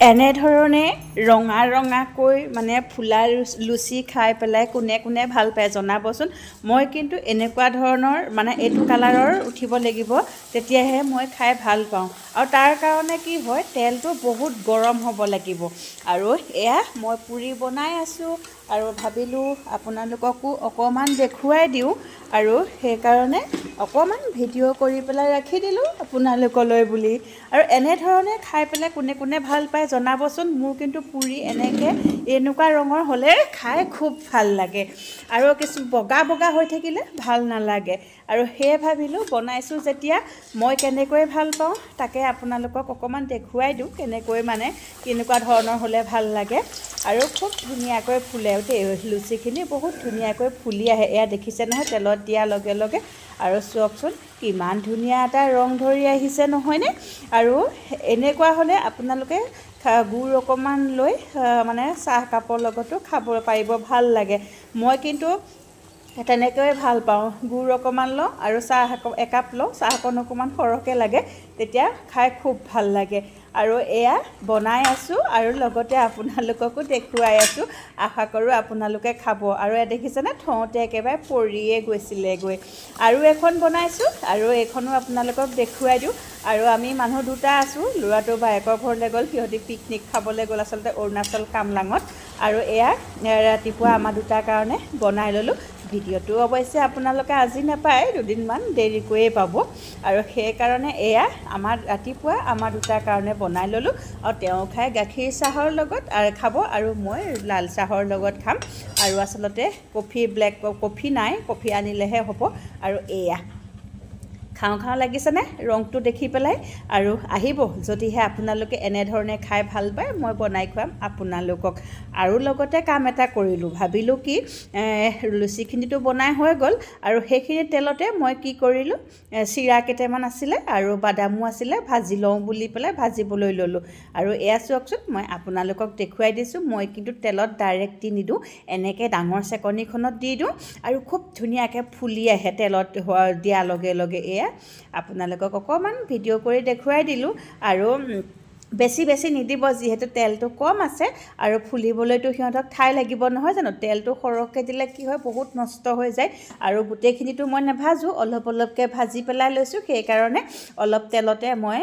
এনেধৰণে ৰঙা ৰঙাকৈ মানে ফুলা লুচি খাই পেলাই কোনে কোনে ভাল পায় জনাবচোন। মই কিন্তু এনেকুৱা ধৰণৰ মানে এইটো কালাৰৰ উঠিব লাগিব, তেতিয়াহে মই খাই ভাল পাওঁ। আৰু তাৰ কাৰণে কি হয়, তেলটো বহুত গৰম হ'ব লাগিব। আৰু এয়া মই পুৰি বনাই আছোঁ আৰু ভাবিলোঁ আপোনালোককো অকণমান দেখুৱাই দিওঁ, আৰু সেইকাৰণে অকণমান ভিডিঅ' কৰি পেলাই ৰাখি দিলোঁ আপোনালোকলৈ বুলি। আৰু এনেধৰণে খাই পেলাই কোনে কোনে ভাল পায় জনাবচোন। মোৰ কিন্তু পুৰি এনেকুৱা ৰঙৰ হ'লে খাই খুব ভাল লাগে, আৰু কিছু বগা বগা হৈ থাকিলে ভাল নালাগে। আৰু সেয়ে ভাবিলোঁ বনাইছোঁ যেতিয়া মই কেনেকৈ ভাল পাওঁ তাকে আপোনালোকক অকণমান দেখুৱাই দিওঁ, কেনেকুৱা ধৰণৰ হ'লে ভাল লাগে। আৰু খুব ধুনীয়াকৈ ফুলে দেই, লুচিখিনি বহুত ধুনীয়াকৈ ফুলি আহে। এয়া দেখিছে নহয়, তেলত দিয়াৰ লগে লগে। আৰু চাওকচোন কিমান ধুনীয়া এটা ৰং ধৰি আহিছে নহয়নে? আৰু এনেকুৱা হ'লে আপোনালোকে গুড় অকণমান লৈ মানে চাহ কাপৰ লগতো খাব পাৰিব, ভাল লাগে। মই কিন্তু তেনেকৈয়ে ভাল পাওঁ, গুড় অকণমান লওঁ আৰু চাহ একাপ লওঁ, চাহকণ অকণমান সৰহকৈ লাগে, তেতিয়া খাই খুব ভাল লাগে। আৰু এয়া বনাই আছোঁ আৰু লগতে আপোনালোককো দেখুৱাই আছোঁ। আশা কৰোঁ আপোনালোকে খাব। আৰু দেখিছেনে, থওঁতে একেবাৰে পৰিয়ে গৈছিলেগৈ। আৰু এখন বনাইছোঁ, আৰু এইখনো আপোনালোকক দেখুৱাই দিওঁ। আৰু আমি মানুহ দুটা আছোঁ, ল'ৰাটো বায়েকৰ ঘৰলৈ গ'ল, সিহঁতি পিকনিক খাবলৈ গ'ল আচলতে অৰুণাচল কামলাঙত। আৰু এয়া ৰাতিপুৱা আমাৰ দুটাৰ কাৰণে বনাই ল'লোঁ। ভিডিঅ'টো অৱশ্যে আপোনালোকে আজি নাপায়, দুদিনমান দেৰিকৈয়ে পাব। আৰু সেইকাৰণে এয়া ৰাতিপুৱা আমাৰ দুটাৰ কাৰণে বনাই ল'লোঁ। আৰু তেওঁ খাই গাখীৰ চাহৰ লগত খাব, আৰু মই লাল চাহৰ লগত খাম। আৰু আচলতে কফি নাই, কফি আনিলেহে হ'ব। আৰু এয়া খাওঁ খাওঁ লাগিছেনে ৰংটো দেখি পেলাই? আৰু আহিব যদিহে আপোনালোকে এনেধৰণে খাই ভাল পায়, মই বনাই খুৱাম আপোনালোকক। আৰু লগতে কাম এটা কৰিলোঁ, ভাবিলোঁ কি লুচিখিনিতো বনাই হৈ গ'ল, আৰু সেইখিনি তেলতে মই কি কৰিলোঁ, চিৰা কেইটামান আছিলে আৰু বাদামো আছিলে, ভাজি লওঁ বুলি পেলাই ভাজিবলৈ ল'লোঁ। আৰু এয়া চাওকচোন, মই আপোনালোকক দেখুৱাই দিছোঁ, মই কিন্তু তেলত ডাইৰেক্ট দি নিদিওঁ, এনেকৈ ডাঙৰ চেকনিখনত দি দিওঁ, আৰু খুব ধুনীয়াকৈ ফুলি আহে তেলত দিয়াৰ লগে লগে। এয়া আপোনালোকক অকণমান ভিডিঅ' কৰি দেখুৱাই দিলোঁ। আৰু বেছি নিদিব, যিহেতু তেলটো কম আছে, আৰু ফুলিবলৈতো সিহঁতক ঠাই লাগিব নহয় জানো। তেলটো সৰহকৈ দিলে কি হয়, বহুত নষ্ট হৈ যায়। আৰু গোটেইখিনিতো মই নাভাজোঁ, অলপ অলপকৈ ভাজি পেলাই লৈছোঁ, সেইকাৰণে অলপ তেলতে মই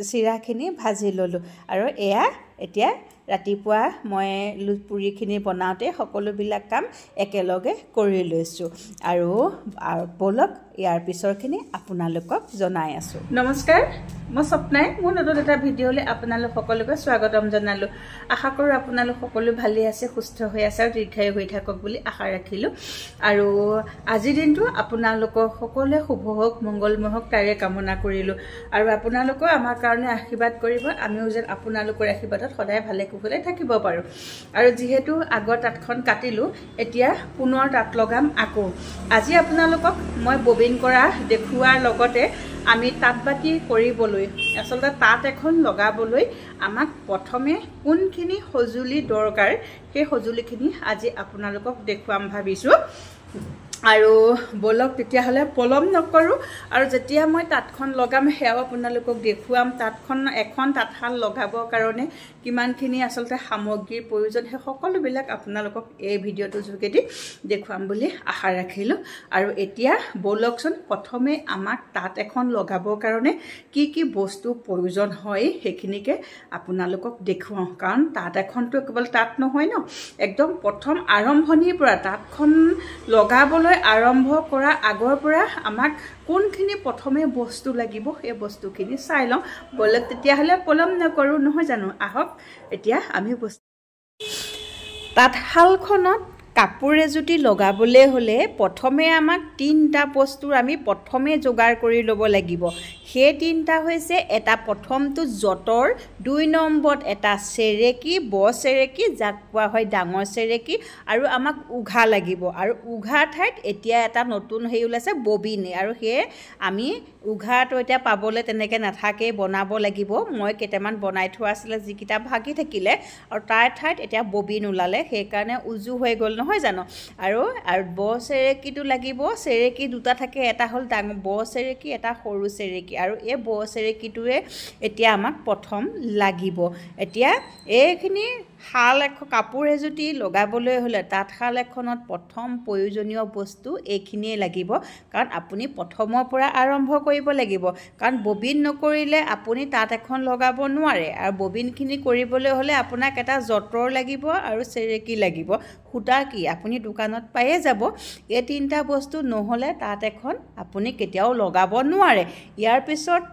চিৰাখিনি ভাজি ল'লোঁ। আৰু এয়া এতিয়া ৰাতিপুৱা মই পুৰিখিনি বনাওঁতে সকলোবিলাক কাম একেলগে কৰি লৈছোঁ। আৰু ব'লক ইয়াৰ পিছৰখিনি আপোনালোকক জনাই আছোঁ। নমস্কাৰ, মই স্বপ্নাই, মোৰ নতুন এটা ভিডিঅ'লৈ আপোনালোক সকলোকে স্বাগতম জনালোঁ। আশা কৰোঁ আপোনালোক সকলো ভালে আছে, সুস্থ হৈ আছে আৰু দীৰ্ঘায়ু হৈ থাকক বুলি আশা ৰাখিলোঁ। আৰু আজিৰ দিনটো আপোনালোকক সকলোৱে শুভ হওক, মংগলময় হওক, তাৰে কামনা কৰিলোঁ। আৰু আপোনালোকেও আমাৰ কাৰণে আশীৰ্বাদ কৰিব, আমিও যেন আপোনালোকৰ আশীৰ্বাদত সদায় ভালে কুশলে থাকিব পাৰোঁ। আৰু যিহেতু আগৰ তাঁতখন কাটিলোঁ, এতিয়া পুনৰ তাঁত লগাম আকৌ। আজি আপোনালোকক মই ববিন কৰা দেখুওৱাৰ লগতে আমি তাঁত বাতি কৰিবলৈ, আচলতে তাঁত এখন লগাবলৈ আমাক প্ৰথমে কোনখিনি সঁজুলি দৰকাৰ, সেই সঁজুলিখিনি আজি আপোনালোকক দেখুৱাম ভাবিছোঁ। আৰু ব'লক তেতিয়াহ'লে পলম নকৰোঁ, আৰু যেতিয়া মই তাঁতখন লগাম সেয়াও আপোনালোকক দেখুৱাম। এখন তাঁতশাল লগাবৰ কাৰণে কিমানখিনি আচলতে সামগ্ৰীৰ প্ৰয়োজন, সেই সকলোবিলাক আপোনালোকক এই ভিডিঅ'টোৰ যোগেদি দেখুৱাম বুলি আশা ৰাখিলোঁ। আৰু এতিয়া ব'লকচোন, প্ৰথমে আমাক তাঁত এখন লগাবৰ কাৰণে কি কি বস্তু প্ৰয়োজন হয় সেইখিনিকে আপোনালোকক দেখুৱাওঁ। কাৰণ তাঁত এখনটো কেৱল তাঁত নহয় ন, একদম প্ৰথম আৰম্ভণিৰ পৰা তাঁতখন লগাবলৈ আৰম্ভ কৰা আগৰ পৰা আমাক কোনখিনি প্ৰথমে বস্তু লাগিব সেই বস্তুখিনি চাই লওঁ। ব'লক তেতিয়াহ'লে পলম নকৰোঁ, নহয় জানো? আহক এতিয়া আমি তাঁতশালখনত কাপোৰ এজুতি লগাবলৈ হ'লে প্ৰথমে আমাক 3টা বস্তুৰ আমি প্ৰথমে যোগাৰ কৰি ল'ব লাগিব। সেই 3টা হৈছে, এটা প্ৰথমটো যঁতৰ, 2 নম্বৰত এটা চেৰেকী, চেৰেকী যাক কোৱা হয় ডাঙৰ চেৰেকী, আৰু আমাক উঘা লাগিব। আৰু উঘাৰ ঠাইত এতিয়া এটা নতুন ওলাইছে, ববিন। আৰু সেয়ে আমি উঘাটো এতিয়া পাবলৈ তেনেকৈ নাথাকেই, বনাব লাগিব। মই কেইটামান বনাই থোৱা আছিলে, যিকেইটা ভাগি থাকিলে, আৰু তাৰ ঠাইত এতিয়া ববিন ওলালে, সেইকাৰণে উজু হৈ গ'ল নহয় জানো। আৰু চেৰেকীটো লাগিব। চেৰেকী 2টা থাকে, এটা হ'ল ডাঙৰ চেৰেকী, এটা সৰু চেৰেকী। আৰু এই ব চেৰেকীটোৱে এতিয়া আমাক প্ৰথম লাগিব। এতিয়া এইখিনি শাল কাপোৰ এজুতি লগাবলৈ হ'লে তাঁতশাল এখনত প্ৰথম প্ৰয়োজনীয় বস্তু এইখিনিয়ে লাগিব, কাৰণ আপুনি প্ৰথমৰ পৰা আৰম্ভ কৰিব লাগিব, কাৰণ ববিন নকৰিলে আপুনি তাঁত এখন লগাব নোৱাৰে। আৰু ববিনখিনি কৰিবলৈ হ'লে আপোনাক এটা যঁতৰ লাগিব আৰু চেৰেকী লাগিব। সূতা কি আপুনি দোকানত পায়ে যাব। এই তিনিটা বস্তু নহ'লে তাঁত এখন আপুনি কেতিয়াও লগাব নোৱাৰে। ইয়াৰ পিছত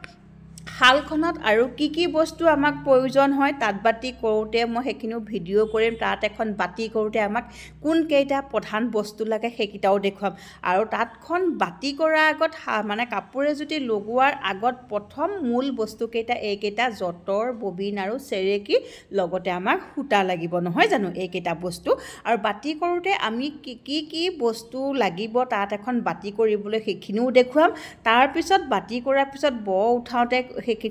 শালখনত আৰু কি বস্তু আমাক প্ৰয়োজন হয় তাঁত বাতি কৰোঁতে মই সেইখিনিও ভিডিঅ' কৰিম। তাঁত এখন বাতি কৰোঁতে আমাক কোনকেইটা প্ৰধান বস্তু লাগে সেইকেইটাও দেখুৱাম। আৰু তাঁতখন বাতি কৰাৰ আগত মানে কাপোৰ এজুতি লগোৱাৰ আগত প্ৰথম মূল বস্তুকেইটা এইকেইটা যঁতৰ, ববিন আৰু চেৰেকী, লগতে আমাক সূতা লাগিব, নহয় জানো এইকেইটা বস্তু। আৰু বাতি কৰোঁতে আমি কি বস্তু লাগিব তাঁত এখন বাতি কৰিবলৈ সেইখিনিও দেখুৱাম। তাৰপিছত বাতি কৰাৰ পিছত ব উঠাওঁতে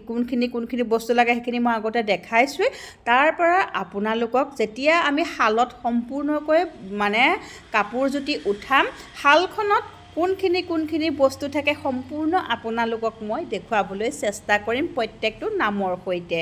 কোনখিনি বস্তু লাগে সেইখিনি মই আগতে দেখাইছোঁৱেই। তাৰ পৰা আপোনালোকক যেতিয়া আমি শালত সম্পূৰ্ণকৈ মানে কাপোৰ জুতি উঠাম, শালখনত কোনখিনি বস্তু থাকে সম্পূৰ্ণ আপোনালোকক মই দেখুৱাবলৈ চেষ্টা কৰিম প্ৰত্যেকটো নামৰ সৈতে।